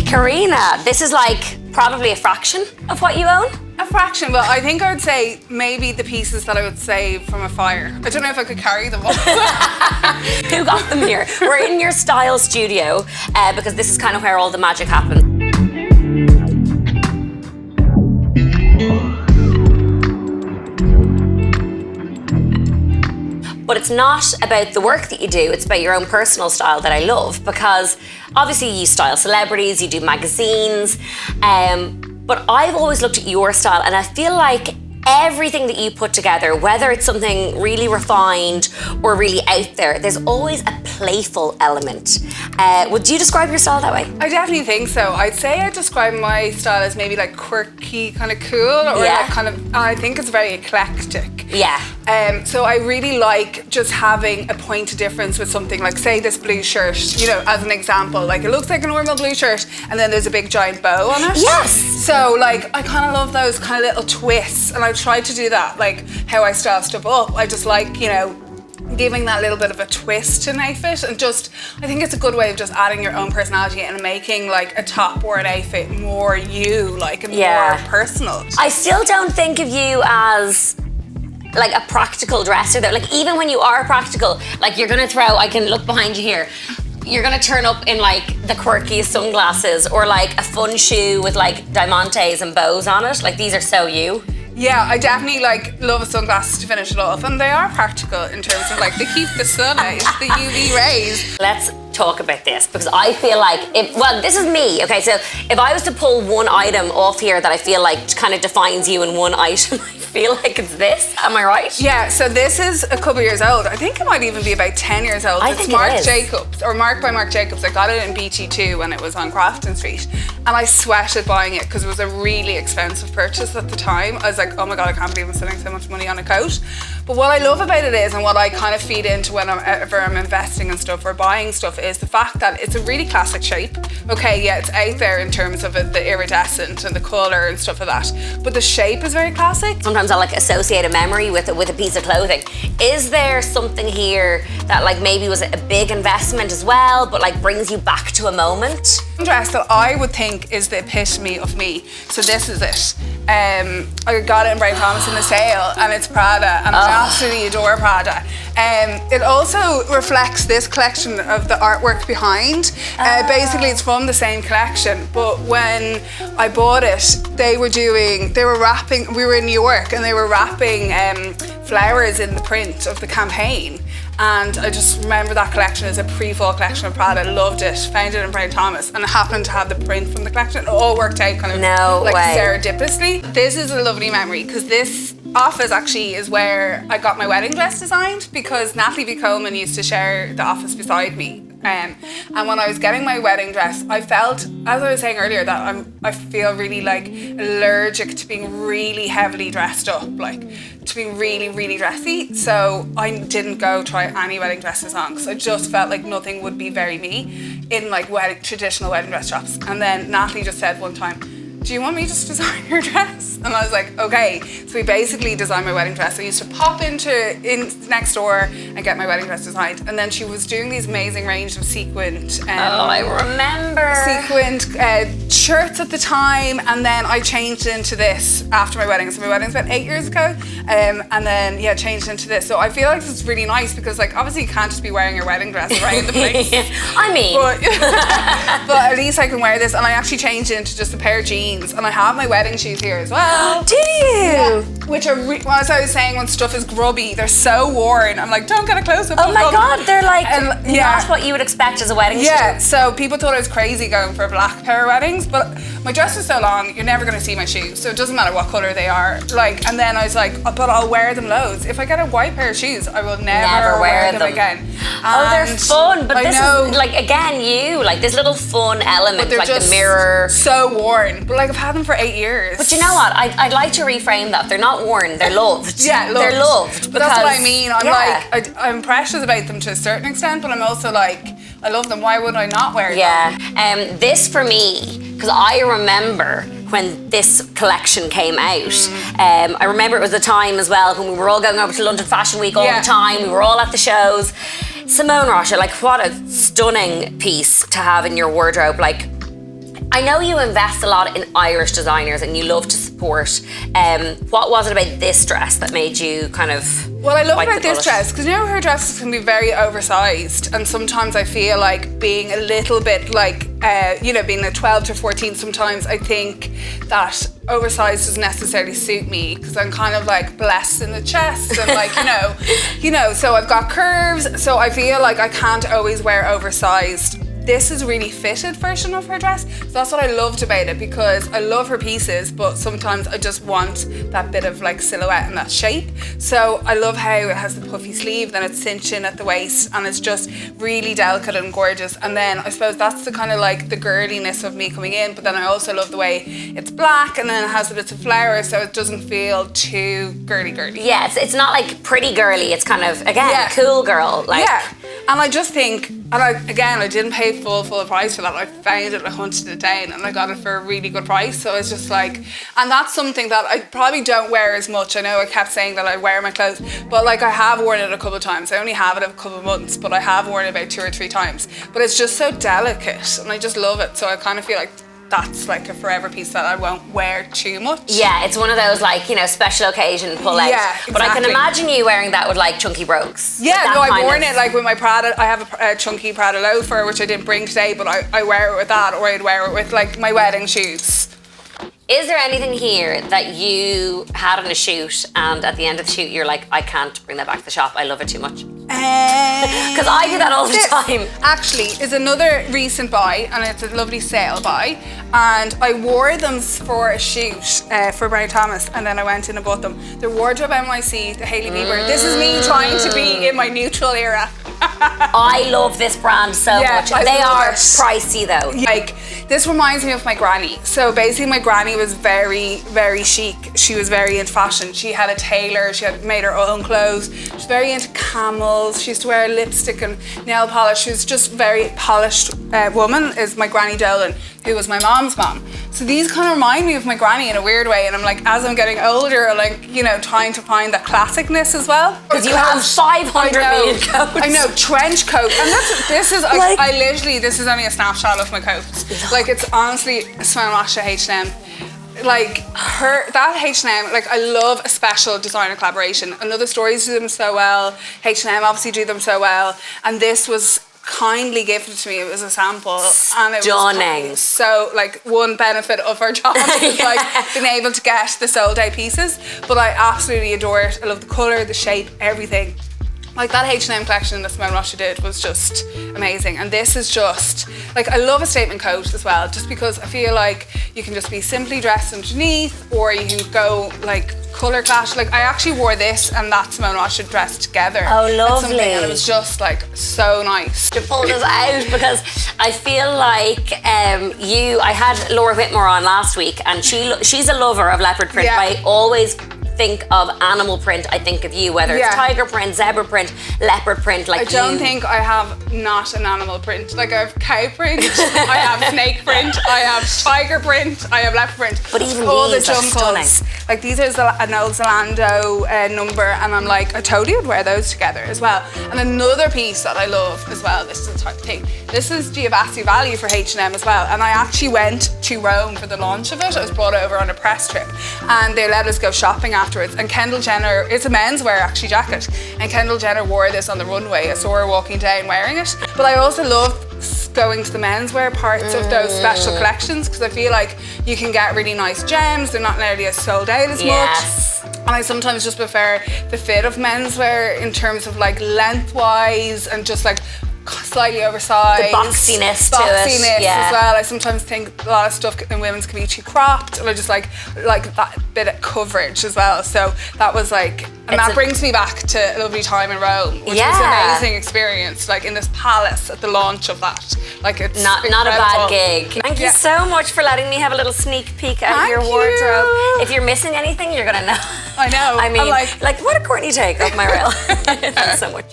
Karina, this is like probably a fraction of what you own. A fraction, but I think I would say maybe the pieces that I would save from a fire. I don't know if I could carry them all. Who got them here? We're in your style studio because this is kind of where all the magic happens. But it's not about the work that you do, it's about your own personal style that I love, because obviously you style celebrities, you do magazines, but I've always looked at your style and I feel like everything that you put together, whether it's something really refined or really out there, there's always a playful element. Would you describe your style that way? I definitely think so. I'd say I describe my style as maybe like quirky, kind of cool, or like kind of, I think it's very eclectic. Yeah. So I really like just having a point of difference with something, like say this blue shirt, you know, as an example, like it looks like a normal blue shirt and then there's a big giant bow on it. Yes. So like I kind of love those kind of little twists, and I try to do that, like how I style stuff up. I just like, you know, giving that little bit of a twist to an outfit, and just I think it's a good way of just adding your own personality and making like a top or an outfit more you, like, and more personal. I still don't think of you as like a practical dresser though. Like even when you are practical, like you're gonna throw, I can look behind you here, you're gonna turn up in like the quirkiest sunglasses or like a fun shoe with like diamantes and bows on it. Like these are so you. Yeah, I definitely like love sunglasses to finish it off, and they are practical in terms of like they keep the sun out, the UV rays. Let's talk about this, because I feel like this is me, okay, so if I was to pull one item off here that I feel like kind of defines you in one item, I feel like it's this. Am I right? Yeah, so this is a couple years old. I think it might even be about 10 years old. I it's think Marc it is. Jacobs, or Marc by Marc Jacobs. I got it in BT2 when it was on Crafton Street, and I sweated buying it because it was a really expensive purchase at the time. I was like, oh my God, I can't believe I'm spending so much money on a coat. But what I love about it is, and what I kind of feed into whenever I'm investing in stuff or buying stuff, is the fact that it's a really classic shape. Okay, yeah, it's out there in terms of the iridescent and the colour and stuff like that, but the shape is very classic. Sometimes I like associate a memory with a piece of clothing. Is there something here that like maybe was a big investment as well, but like brings you back to a moment? Dress that I would think is the epitome of me. So this is it. I got it in Brian Thomas in the sale, and it's Prada, and I absolutely adore Prada. It also reflects this collection of the artwork behind. Basically, it's from the same collection, but when I bought it, we were in New York, and they were wrapping flowers in the print of the campaign. And I just remember that collection as a pre-fall collection of Prada. Loved it, found it in Brian Thomas, and it happened to have the print from the collection. It all worked out kind of serendipitously. This is a lovely memory, because this office actually is where I got my wedding dress designed, because Natalie V. Coleman used to share the office beside me. And when I was getting my wedding dress, I felt, as I was saying earlier, that I feel really like allergic to being really heavily dressed up, like to being really, really dressy. So I didn't go try any wedding dresses on, because I just felt like nothing would be very me in like traditional wedding dress shops. And then Natalie just said one time, do you want me to just design your dress? And I was like, okay. So we basically designed my wedding dress. I used to pop in next door and get my wedding dress designed. And then she was doing these amazing range of sequined. I remember. Sequined shirts at the time. And then I changed into this after my wedding. So my wedding's about 8 years ago. And then, changed into this. So I feel like it's really nice, because like obviously you can't just be wearing your wedding dress around the place. I mean. But at least I can wear this. And I actually changed it into just a pair of jeans. And I have my wedding shoes here as well. Do you? Yeah. Which are, as I was saying, when stuff is grubby, they're so worn. I'm like, don't get a close up. Oh my God, they're like not what you would expect as a wedding shoe. Yeah, so people thought I was crazy going for a black pair of weddings, but my dress is so long, you're never going to see my shoes, so it doesn't matter what colour they are. Like, and then I was like, but I'll wear them loads. If I get a white pair of shoes, I will never wear them again. They're fun, but this is like, again, this little fun element, like the mirror. So worn, but like I've had them for 8 years. But you know what? I'd like to reframe that. They're not worn, they're loved. Yeah, loved. They're loved. But that's what I mean. I'm precious about them to a certain extent, but I'm also like, I love them. Why would I not wear them? Yeah. This for me, because I remember when this collection came out. I remember it was a time as well when we were all going over to London Fashion Week all the time. We were all at the shows. Simone Rocha, like what a stunning piece to have in your wardrobe. Like I know you invest a lot in Irish designers and you love to support. What was it about this dress that made you kind of Well, I love bite about the this bullet? dress because you know her dresses can be very oversized, and sometimes I feel like being a little bit like, being a 12 to 14. Sometimes I think that oversized doesn't necessarily suit me because I'm kind of like blessed in the chest and like so I've got curves, so I feel like I can't always wear oversized. This is a really fitted version of her dress. So that's what I loved about it, because I love her pieces, but sometimes I just want that bit of like silhouette and that shape. So I love how it has the puffy sleeve, then it's cinching at the waist, and it's just really delicate and gorgeous. And then I suppose that's the kind of like the girliness of me coming in, but then I also love the way it's black and then it has the bits of flowers, so it doesn't feel too girly. Yeah, it's not like pretty girly. It's kind of, again, cool girl. Like, yeah, and I just think, and I didn't pay full price for that. I found it, I hunted it down, and I got it for a really good price. So it's just like, and that's something that I probably don't wear as much. I know I kept saying that I wear my clothes, but like I have worn it a couple of times. I only have it a couple of months, but I have worn it about 2 or 3 times. But it's just so delicate, and I just love it. So I kind of feel like that's like a forever piece that I won't wear too much. Yeah, it's one of those like, special occasion pull out. Yeah, But I can exactly. imagine you wearing that with like chunky brogues. Yeah, That no, I've kind worn of- it like with my Prada. I have a chunky Prada loafer, which I didn't bring today, but I wear it with that, or I'd wear it with like my wedding shoes. Is there anything here that you had on a shoot and at the end of the shoot you're like, I can't bring that back to the shop, I love it too much? Because I do that all the time. Actually, is another recent buy, and it's a lovely sale buy. And I wore them for a shoot for Barry Thomas, and then I went in and bought them. They're Wardrobe NYC, the Hailey Bieber. This is me trying to be in my neutral era. I love this brand so Yeah, much. I They love are it. pricey though. Like, this reminds me of my granny. So basically my granny was very, very chic. She was very into fashion. She had a tailor, she had made her own clothes. She was very into camels. She used to wear lipstick and nail polish. She was just very polished woman, is my Granny Dolan, who was my mom's mom. So these kind of remind me of my granny in a weird way. And I'm like, as I'm getting older, like, trying to find that classicness as well. Because you have 500 million coats. I know, trench coat. And this is this is only a snapshot of my coats. Like, it's honestly a Smelmasha H&M. Like that H&M, like I love a special designer collaboration. Another Stories do them so well. H&M obviously do them so well. And this was kindly gifted to me. It was a sample, and it Stunning. was so like one benefit of our job is like being able to get the sold out pieces. But I absolutely adore it. I love the colour, the shape, everything. Like that H&M collection that Simone Rocha did was just amazing. And this is just, like, I love a statement coat as well, just because I feel like you can just be simply dressed underneath, or you can go like colour clash. Like, I actually wore this and that Simone Rocha dress together. Oh, at something, lovely. and it was just like so nice. To pull this out, because I feel like I had Laura Whitmore on last week, and she's a lover of leopard print. Yeah. I always think of animal print, I think of you, whether it's Yeah. tiger print, zebra print, leopard print, like I don't you. think I have not an animal print. Like, I have cow print, I have snake print, I have tiger print, I have leopard print. But even all these the are jumpers. Like, these are an old Zalando number, and I'm like, I totally would wear those together as well. And another piece that I love as well, this is the type of thing. This is Giavazzi Value for H&M as well. And I actually went to Rome for the launch of it. I was brought over on a press trip, and they let us go shopping afterwards. And Kendall Jenner, it's a menswear actually jacket, and Kendall Jenner wore this on the runway. I saw her walking down wearing it. But I also love going to the menswear parts of those special collections, because I feel like you can get really nice gems. They're not nearly as sold out as Yes. much. And I sometimes just prefer the fit of menswear in terms of like lengthwise and just like slightly oversized. The boxiness to it, yeah. as well. I sometimes think a lot of stuff in women's can be too cropped, and I just like that bit of coverage as well. So that was like, and that brings me back to a lovely time in Rome, which was an amazing experience. Like in this palace at the launch of that. Like, it's Not a bad incredible. gig. Thank you so much for letting me have a little sneak peek at Thank your you. wardrobe. If you're missing anything, you're gonna know. I know. I mean, I'm like what a Courtney take off my rail. Thanks so much.